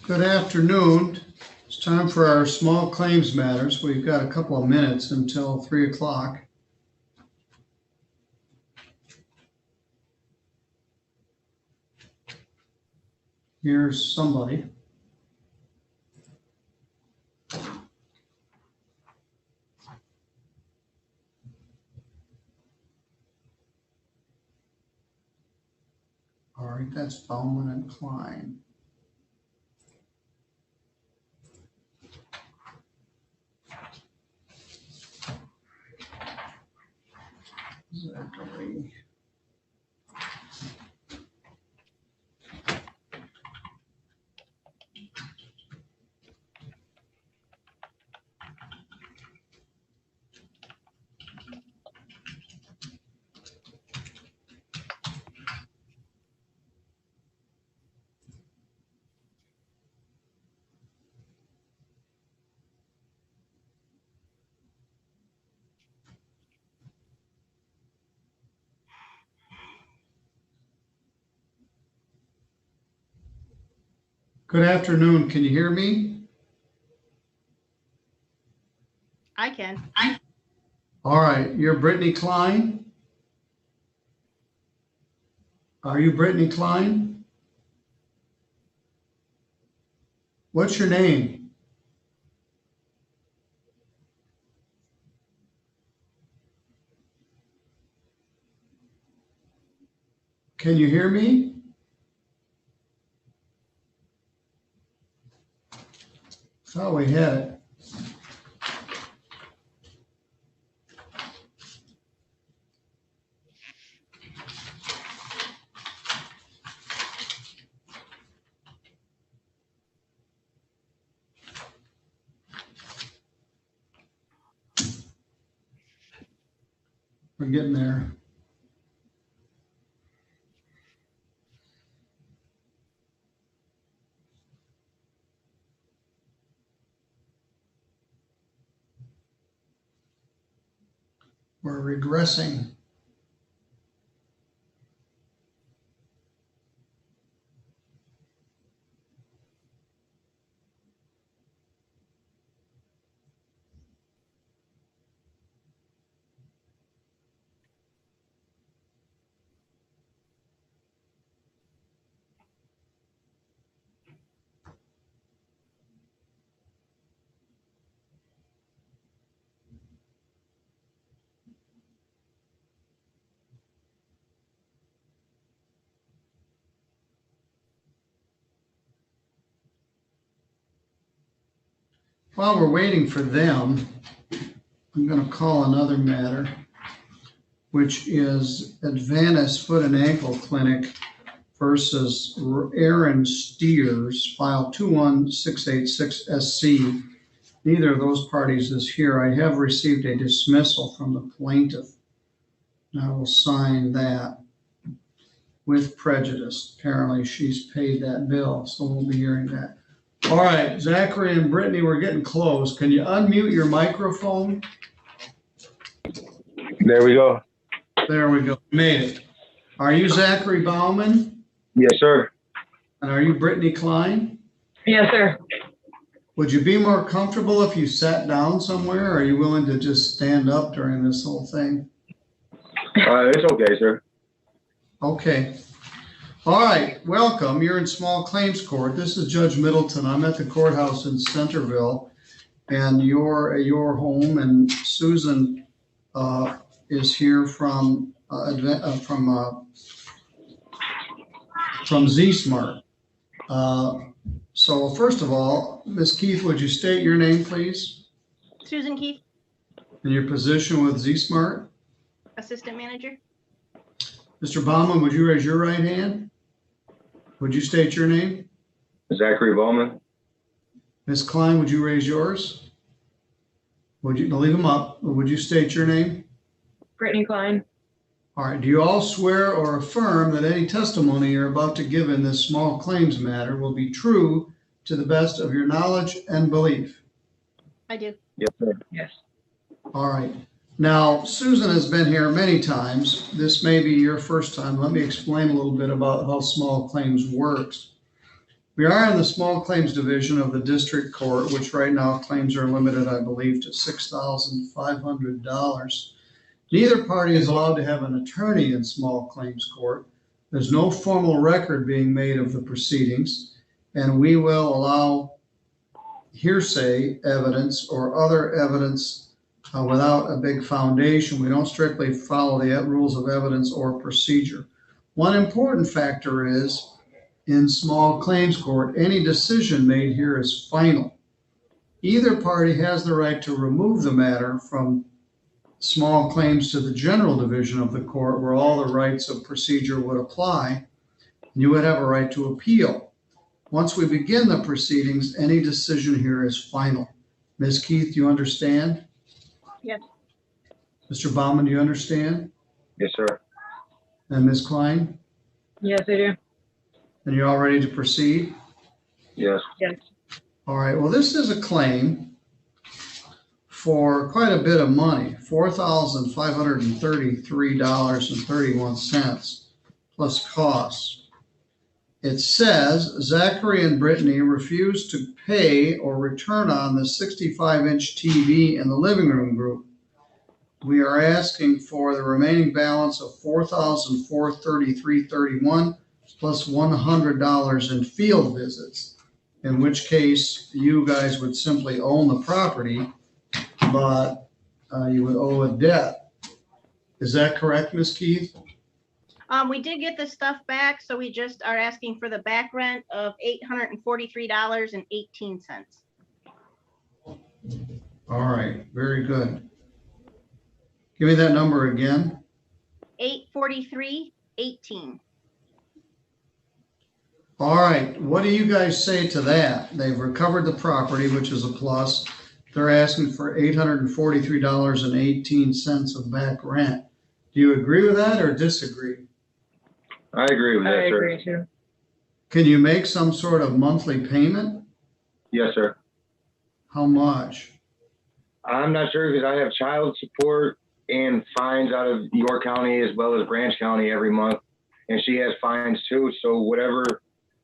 Good afternoon. It's time for our small claims matters. We've got a couple of minutes until 3 o'clock. Here's somebody. All right, that's Bauman and Klein. Zachary. Good afternoon. Can you hear me? I can. All right. You're Brittany Klein? Are you Brittany Klein? What's your name? Can you hear me? Thought we had it. We're getting there. We're regressing. While we're waiting for them, I'm going to call another matter, which is Advantis Foot and Ankle Clinic versus Aaron Steers, file 21686SC. Neither of those parties is here. I have received a dismissal from the plaintiff. I will sign that with prejudice. Apparently she's paid that bill, so we'll be hearing that. All right, Zachary and Brittany, we're getting close. Can you unmute your microphone? There we go. There we go. Made it. Are you Zachary Bauman? Yes, sir. And are you Brittany Klein? Yes, sir. Would you be more comfortable if you sat down somewhere, or are you willing to just stand up during this whole thing? It's okay, sir. Okay. All right, welcome. You're in small claims court. This is Judge Middleton. I'm at the courthouse in Centerville, and you're at your home, and Susan is here from Z-Smart. So first of all, Ms. Keith, would you state your name, please? Susan Keith, And your position with Z-Smart? Assistant Manager. Mr. Bauman, would you raise your right hand? Would you state your name? Zachary Bowman. Ms. Klein, would you raise yours? Would you leave them up? Would you state your name? Brittany Klein. All right. Do you all swear or affirm that any testimony you're about to give in this small claims matter will be true to the best of your knowledge and belief? I do. Yes, sir. Yes. All right. Now, Susan has been here many times. This may be your first time. Let me explain a little bit about how small claims works. We are in the small claims division of the district court, which right now claims are limited, I believe, to $6,500. Neither party is allowed to have an attorney in small claims court. There's no formal record being made of the proceedings, and we will allow hearsay evidence or other evidence without a big foundation. We don't strictly follow the rules of evidence or procedure. One important factor is, in small claims court, any decision made here is final. Either party has the right to remove the matter from small claims to the general division of the court, where all the rights of procedure would apply. You would have a right to appeal. Once we begin the proceedings, any decision here is final. Ms. Keith, do you understand? Yes. Mr. Baumann, do you understand? Yes, sir. And Ms. Klein? Yes, I do. And you're all ready to proceed? Yes. Yes. All right, well, this is a claim for quite a bit of money, $4,533.31 plus costs. It says Zachary and Brittany refused to pay or return on the 65-inch TV in the living room group. We are asking for the remaining balance of $4,433.31 plus $100 in field visits, in which case you guys would simply own the property, but you would owe a debt. Is that correct, Ms. Keith? We did get the stuff back, so we just are asking for the back rent of $843.18. All right, very good. Give me that number again. $843.18. All right, what do you guys say to that? They've recovered the property, which is a plus. They're asking for $843.18 of back rent. Do you agree with that or disagree? I agree with I that, sir. agree too. Can you make some sort of monthly payment? Yes, sir. How much? I'm not sure because I have child support and fines out of York County as well as Branch County every month. And she has fines too. So whatever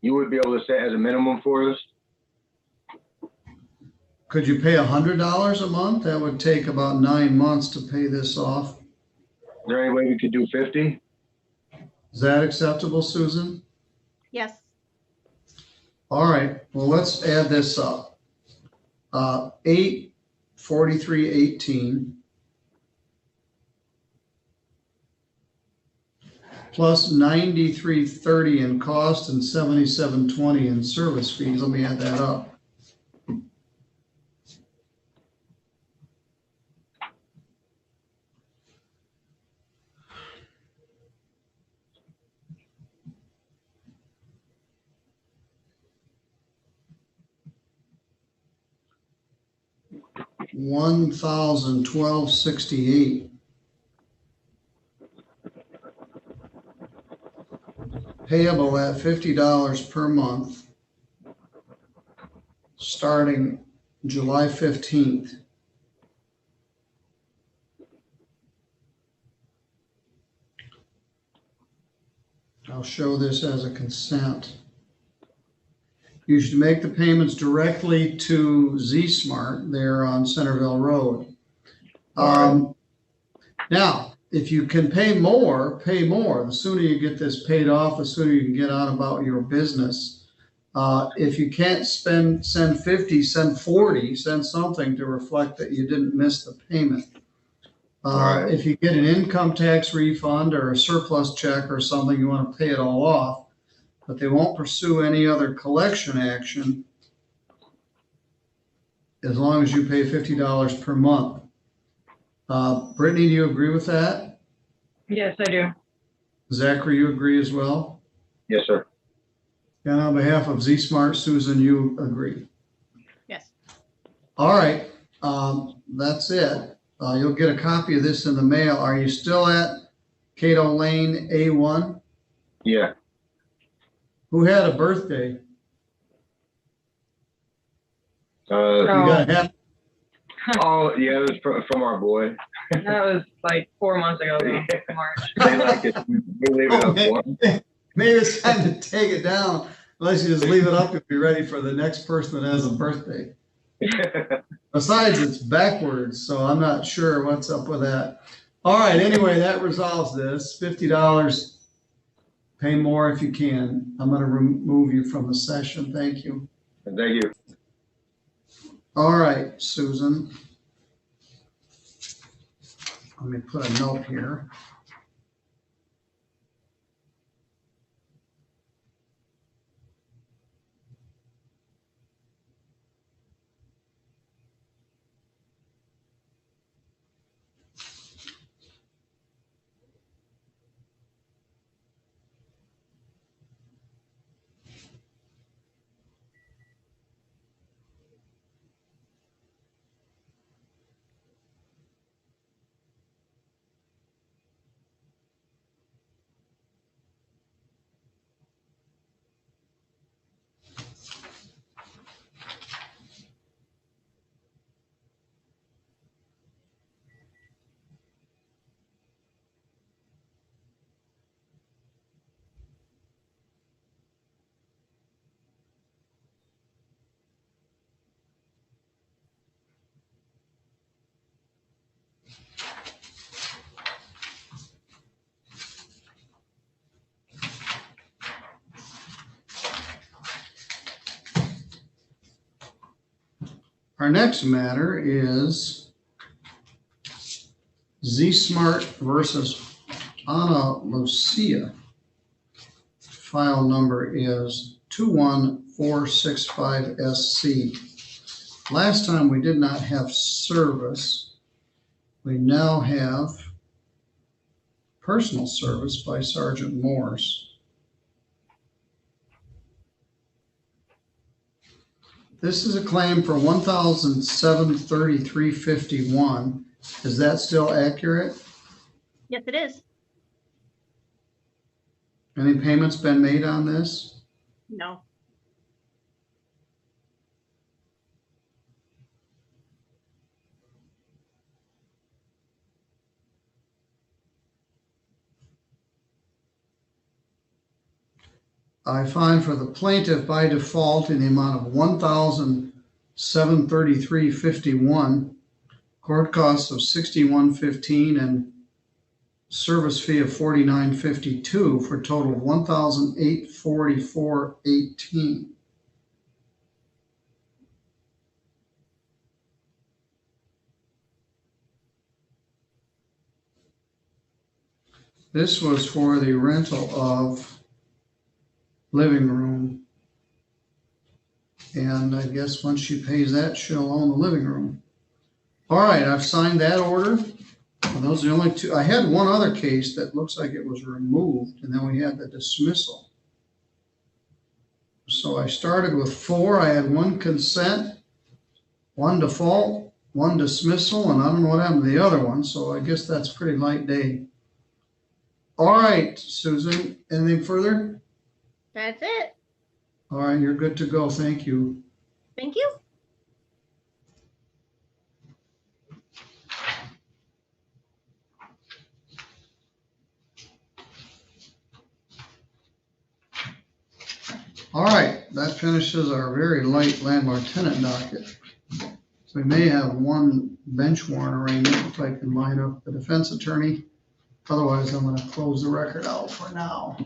you would be able to set as a minimum for us. Could you pay $100 a month? That would take about 9 months to pay this off. Is there any way we could do 50? Is that acceptable, Susan? Yes. All right, well, let's add this up. 843.18 plus 93.30 in cost and 77.20 in service fees. Let me add that up. $1,012.68. Payable at $50 per month, starting July 15th. I'll show this as a consent. You should make the payments directly to Z-Smart there on Centerville Road. Now, if you can pay more, pay more. The sooner you get this paid off, the sooner you can get on about your business. If you can't send 50, send 40, send something to reflect that you didn't miss the payment. Right. If you get an income tax refund or a surplus check or something, you want to pay it all off, but they won't pursue any other collection action as long as you pay $50 per month. Brittany, do you agree with that? Yes, I do. Zachary, you agree as well? Yes, sir. And on behalf of Z-Smart, Susan, you agree? Yes. All right, that's it. You'll get a copy of this in the mail. Are you still at Cato Lane A1? Yeah. Who had a birthday? You Uh, got a happy. oh, yeah, it was from our boy. That was like 4 months ago, though, March. They like it. We leave it up for 'em. Maybe it's time to take it down. Unless you just leave it up, you'll be ready for the next person that has a birthday. Besides, it's backwards, so I'm not sure what's up with that. All right, anyway, that resolves this. $50. Pay more if you can. I'm gonna remove you from the session. Thank you. Thank you. All right, Susan. Let me put a note here. Our next matter is Z-Smart versus Ana Lucia. File number is 21465SC. Last time we did not have service. We now have personal service by Sergeant Morse. This is a claim for $1,733.51. Is that still accurate? Yes, it is. Any payments been made on this? No. I find for the plaintiff by default in the amount of $1,733.51, court costs of $61.15 and service fee of $49.52 for a total of $1,844.18. This was for the rental of living room. And I guess once she pays that, she'll own the living room. All right, I've signed that order. And those are the only two. I had one other case that looks like it was removed, and then we had the dismissal. So I started with 4. I had 1 consent, 1 default, 1 dismissal, and I don't know what happened to the other one, so I guess that's a pretty light day. All right, Susan, anything further? That's it. All right, you're good to go. Thank you. Thank you. All right, that finishes our very light landlord-tenant docket. So we may have one bench warrant arraignment if I can line up the defense attorney. Otherwise, I'm going to close the record out for now.